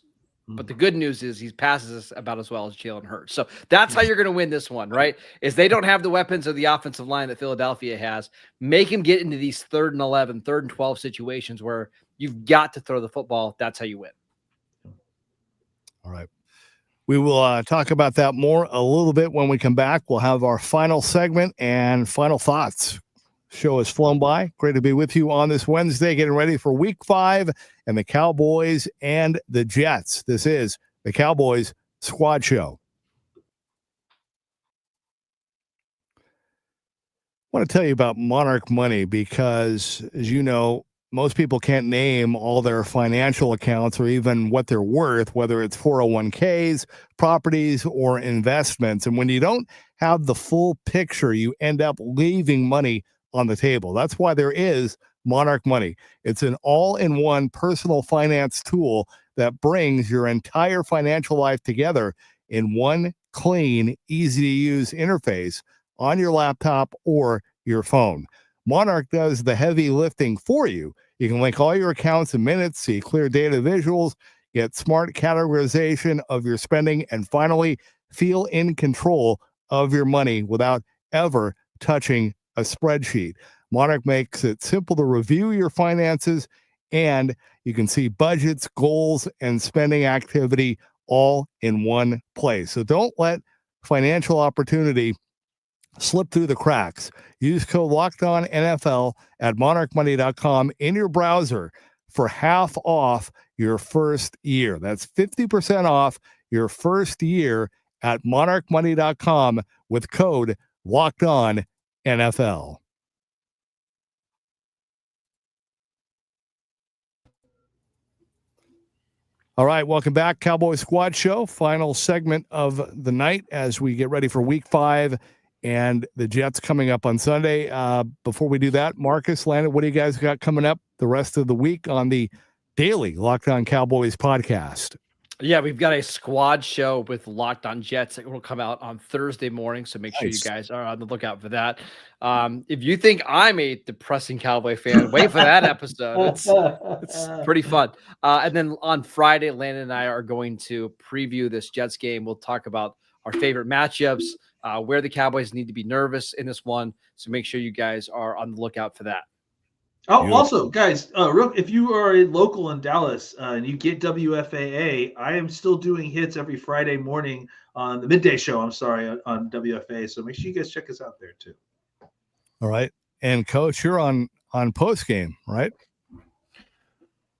But the good news is he passes about as well as Jalen Hurts. So that's how you're going to win this one, right? Is they don't have the weapons of the offensive line that Philadelphia has. Make him get into these 3rd and 11, 3rd and 12 situations where you've got to throw the football. That's how you win. All right. We will talk about that more a little bit when we come back. We'll have our final segment and final thoughts. Show has flown by. Great to be with you on this Wednesday, getting ready for week 5 and the Cowboys and the Jets. This is the Cowboys Squad Show. I want to tell you about Monarch Money because, as you know, most people can't name all their financial accounts or even what they're worth, whether it's 401ks, properties, or investments. And when you don't have the full picture, you end up leaving money on the table. That's why there is Monarch Money. It's an all-in-one personal finance tool that brings your entire financial life together in one clean, easy-to-use interface on your laptop or your phone. Monarch does the heavy lifting for you. You can link all your accounts in minutes, see clear data visuals, get smart categorization of your spending, and finally, feel in control of your money without ever touching a spreadsheet. Monarch makes it simple to review your finances, and you can see budgets, goals, and spending activity all in one place. So don't let financial opportunity slip through the cracks. Use code LOCKEDONNFL at monarchmoney.com in your browser for half off your first year. That's 50% off your first year at monarchmoney.com with code LOCKEDONNFL. All right, welcome back. Cowboy Squad Show, final segment of the night as we get ready for week 5 and the Jets coming up on Sunday. Before we do that, Marcus, Landon, what do you guys got coming up the rest of the week on the daily Locked On Cowboys podcast? Yeah, we've got a squad show with Locked On Jets that will come out on Thursday morning, so make sure you guys are on the lookout for that. If you think I'm a depressing Cowboy fan, wait for that episode. It's pretty fun. And then on Friday, Landon and I are going to preview this Jets game. We'll talk about our favorite matchups, where the Cowboys need to be nervous in this one, so make sure you guys are on the lookout for that. Oh, also, guys, if you are a local in Dallas and you get WFAA, I am still doing hits every Friday morning on the midday show. On WFAA. So make sure you guys check us out there too. All right, and Coach, you're on post game, right?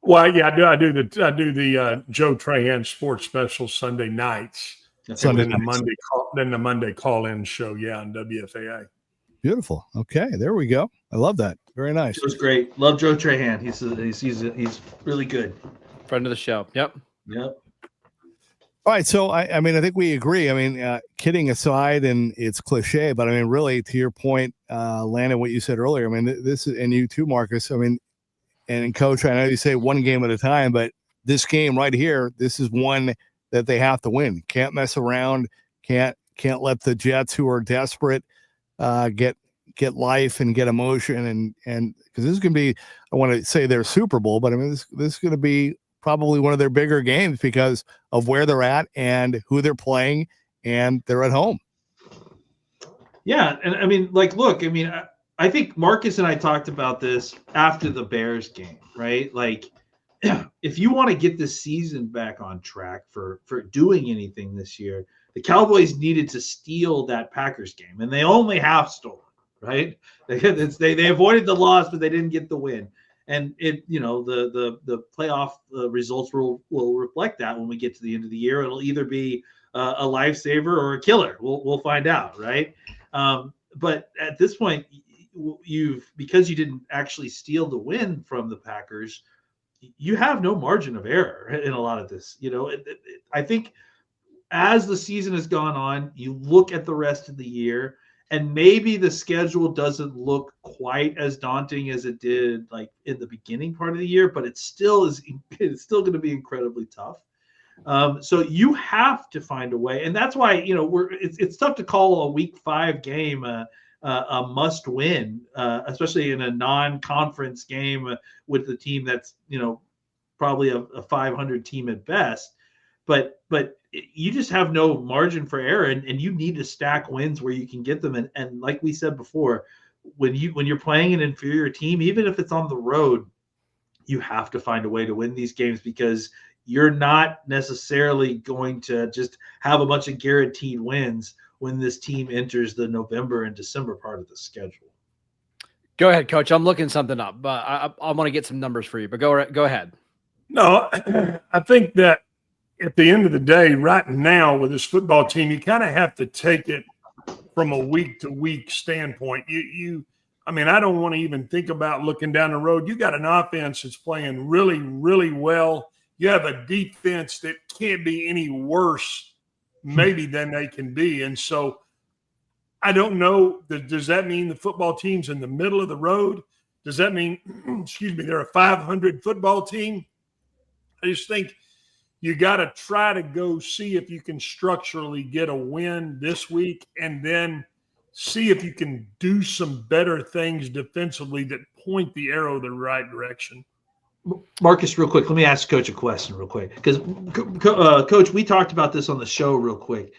Well, yeah, I do the Joe Trahan Sports Special Sunday nights. Sunday nights. The Monday call-in show, on WFAA. Beautiful. Okay, there we go. I love that. Very nice. It was great. Love Joe Trahan. He's really good. Friend of the show. Yep. All right, so I mean, I think we agree. I mean, kidding aside, and it's cliche, but I mean, really, to your point, Landon, what you said earlier. I mean, this is, and you too, Marcus. I mean, and Coach, I know you say one game at a time, but this game right here, this is one that they have to win. Can't mess around. Can't let the Jets, who are desperate, get life and get emotion, and because this is going to be, I want to say their Super Bowl, but I mean, this is going to be probably one of their bigger games because of where they're at and who they're playing, and they're at home. Yeah, and I mean, like, look, I mean, I think Marcus and I talked about this after the Bears game, right? Like, if you want to get this season back on track for doing anything this year, the Cowboys needed to steal that Packers game, and they only have stolen, right? They avoided the loss, but they didn't get the win. And it, you know, the playoff results will reflect that when we get to the end of the year. It'll either be a lifesaver or a killer. We'll find out, right? But at this point, because you didn't actually steal the win from the Packers, you have no margin of error in a lot of this. You know, I think as the season has gone on, you look at the rest of the year, and maybe the schedule doesn't look quite as daunting as it did like in the beginning part of the year, but it's still going to be incredibly tough. So you have to find a way, and that's why, you know, it's tough to call a Week 5 game a must win, especially in a non-conference game with the team that's, you know, probably a 500 team at best. But you just have no margin for error, and you need to stack wins where you can get them. And like we said before, when you're playing an inferior team, even if it's on the road, you have to find a way to win these games, because you're not necessarily going to just have a bunch of guaranteed wins when this team enters the November and December part of the schedule. Go ahead, Coach. I'm looking something up, but I want to get some numbers for you. But go ahead. No, I think that at the end of the day, right now with this football team, you kind of have to take it from a week-to-week standpoint. I mean, I don't want to even think about looking down the road. You got an offense that's playing really, really well. You have a defense that can't be any worse maybe than they can be. And so I don't know. Does that mean the football team's in the middle of the road? Does that mean, excuse me, they're a 500 football team? I just think you got to try to go see if you can structurally get a win this week, and then see if you can do some better things defensively that point the arrow the right direction. Marcus, real quick, let me ask Coach a question real quick, because Coach, we talked about this on the show real quick.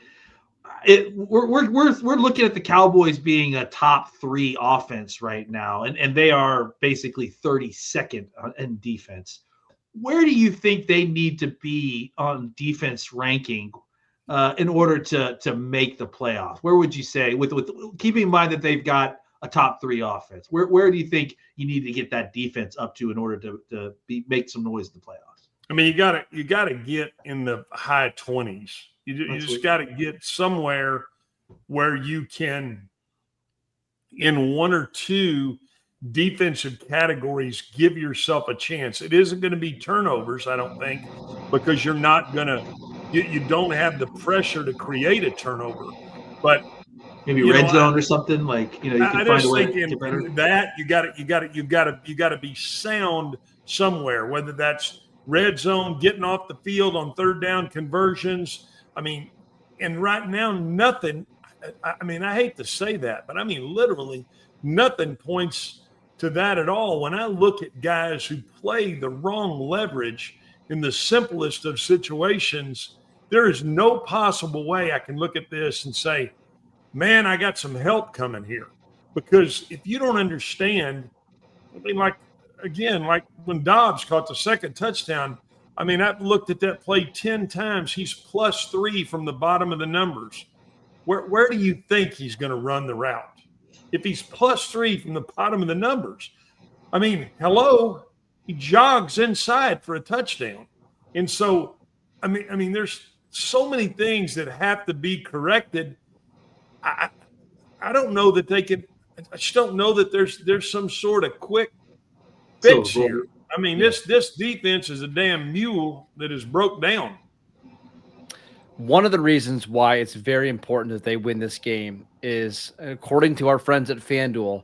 We're looking at the Cowboys being a top 3 offense right now, and they are basically 32nd in defense. Where do you think they need to be on defense ranking in order to make the playoff? Where would you say, with keeping in mind that they've got a top 3 offense, where do you think you need to get that defense up to in order to make some noise in the playoffs? I mean, you got to get in the high 20s. You just got to get somewhere where you can, in 1 or 2 defensive categories, give yourself a chance. It isn't going to be turnovers, I don't think, because you're not going to you don't have the pressure to create a turnover. But maybe red zone or something, like, you know, you can find a way to get better. That you got to be sound somewhere, whether that's red zone, getting off the field on 3rd down conversions. I mean, and right now nothing. I mean, I hate to say that, but I mean literally nothing points to that at all. When I look at guys who play the wrong leverage in the simplest of situations, there is no possible way I can look at this and say, man, I got some help coming here. Because if you don't understand, I mean, like when Dobbs caught the 2nd touchdown, I mean, I've looked at that play 10 times. He's +3 from the bottom of the numbers. Where do you think he's going to run the route? If he's +3 from the bottom of the numbers, I mean, hello, he jogs inside for a touchdown. And so, I mean, there's so many things that have to be corrected. I don't know that they can. I just don't know that there's some sort of quick fix here. I mean, this defense is a damn mule that is broke down. One of the reasons why it's very important that they win this game is, according to our friends at FanDuel,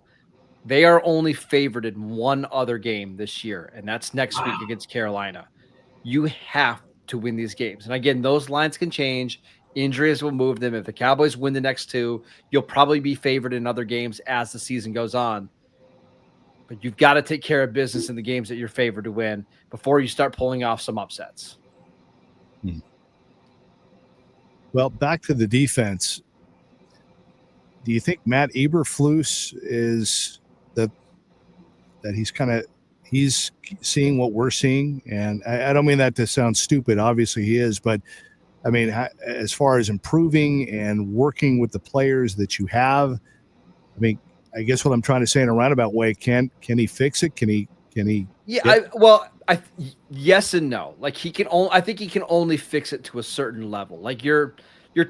they are only favored in one other game this year, and that's next week against Carolina. You have to win these games. And again, those lines can change. Injuries will move them. If the Cowboys win the next two, you'll probably be favored in other games as the season goes on. But you've got to take care of business in the games that you're favored to win before you start pulling off some upsets. Well, back to the defense. Do you think Matt Eberflus is that he's seeing what we're seeing? And I don't mean that to sound stupid. Obviously he is, but I mean, as far as improving and working with the players that you have, I mean, I guess what I'm trying to say in a roundabout way, can he fix it? Can he? Yeah. Yes and no. Like I think he can only fix it to a certain level. Like your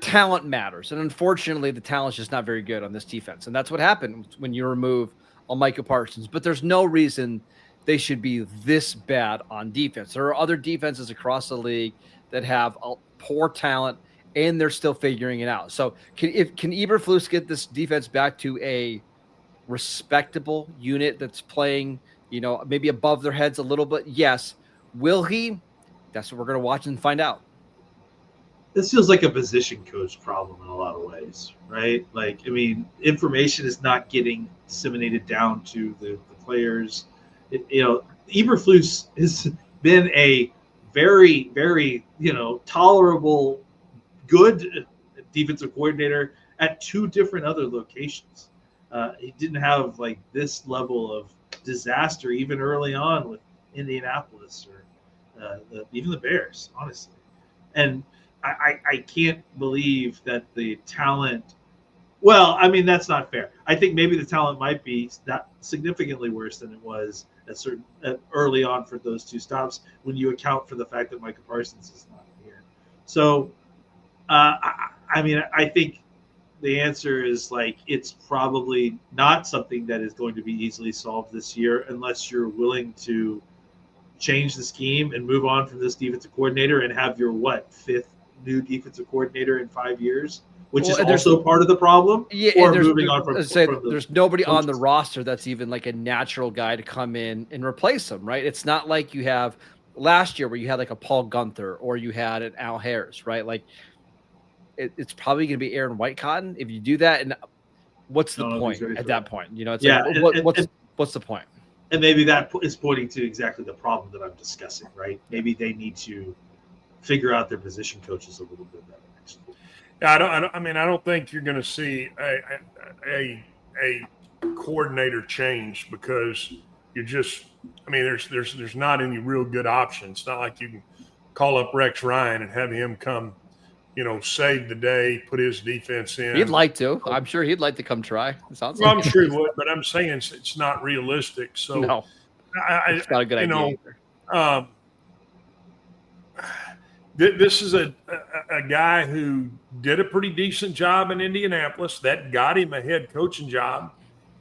talent matters. And unfortunately the talent's just not very good on this defense. And that's what happened when you remove Micah Parsons, but there's no reason they should be this bad on defense. There are other defenses across the league that have poor talent and they're still figuring it out. So can Eberflus get this defense back to a respectable unit that's playing, maybe above their heads a little bit? Yes. Will he? That's what we're going to watch and find out. This feels like a position coach problem in a lot of ways, right? Like, I mean, information is not getting disseminated down to the players. Eberflus has been a very, very, tolerable, good defensive coordinator at two different other locations. He didn't have like this level of disaster even early on with Indianapolis or even the Bears, honestly. And I can't believe that the talent. Well, I mean, that's not fair. I think maybe the talent might be not significantly worse than it was early on for those two stops when you account for the fact that Micah Parsons is not here. So, I mean, I think the answer is like it's probably not something that is going to be easily solved this year unless you're willing to change the scheme and move on from this defensive coordinator and have your fifth new defensive coordinator in 5 years, which is also part of the problem. Yeah, or moving on from there's nobody on the roster that's even like a natural guy to come in and replace him, right? It's not like you have last year where you had like a Paul Gunther or you had an Al Harris, right? Like it's probably going to be Aaron Whitecotton if you do that. And what's the point at that point? It's what's the point? And maybe that is pointing to exactly the problem that I'm discussing, right? Maybe they need to figure out their position coaches a little bit better next year. I don't think you're going to see a coordinator change because there's not any real good options. It's not like you can call up Rex Ryan and have him come, save the day, put his defense in. He'd like to. I'm sure he'd like to come try. I'm sure he would, but I'm saying it's not realistic. So no, it's not a good idea either. This is a guy who did a pretty decent job in Indianapolis. That got him a head coaching job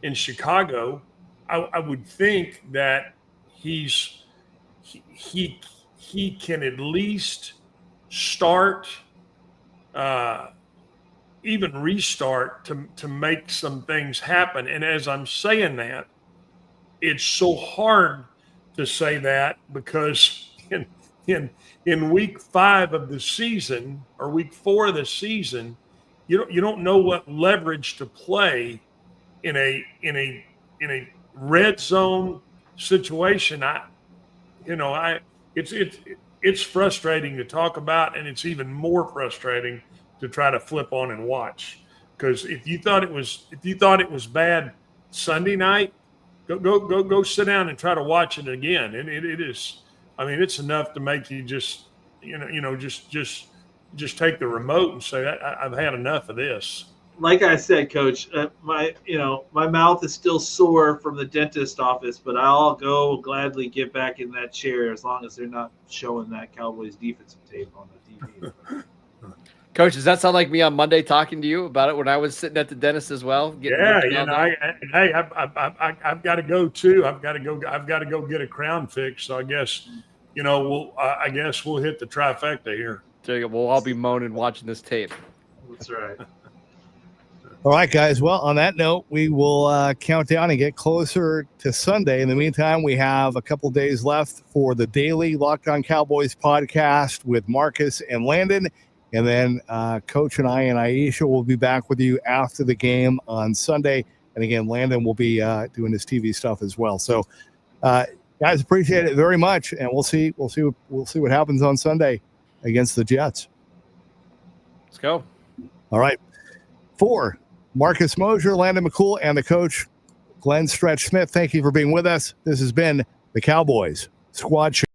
in Chicago. I would think that he can at least start, even restart to make some things happen. And as I'm saying that, it's so hard to say that because in week 5 of the season or week 4 of the season, you don't know what leverage to play in a red zone situation. It's frustrating to talk about, and it's even more frustrating to try to flip on and watch. Because if you thought it was bad Sunday night, go sit down and try to watch it again. And it is. I mean, it's enough to make you just take the remote and say, I've had enough of this. Like I said, Coach, my mouth is still sore from the dentist office, but I'll go gladly get back in that chair as long as they're not showing that Cowboys defensive tape on the TV. Coach, does that sound like me on Monday talking to you about it when I was sitting at the dentist as well? I've got to go too. I've got to go get a crown fixed. So I guess, we'll hit the trifecta here. There you go. We'll all be moaning watching this tape. That's right. All right, guys. Well, on that note, we will count down and get closer to Sunday. In the meantime, we have a couple days left for the daily Locked On Cowboys podcast with Marcus and Landon. And then Coach and I and Aisha will be back with you after the game on Sunday. And again, Landon will be doing his TV stuff as well. So, guys, appreciate it very much, and we'll see what happens on Sunday against the Jets. Let's go. All right. For Marcus Mosher, Landon McCool, and the coach, Glenn Stretch Smith, thank you for being with us. This has been the Cowboys Squad Show.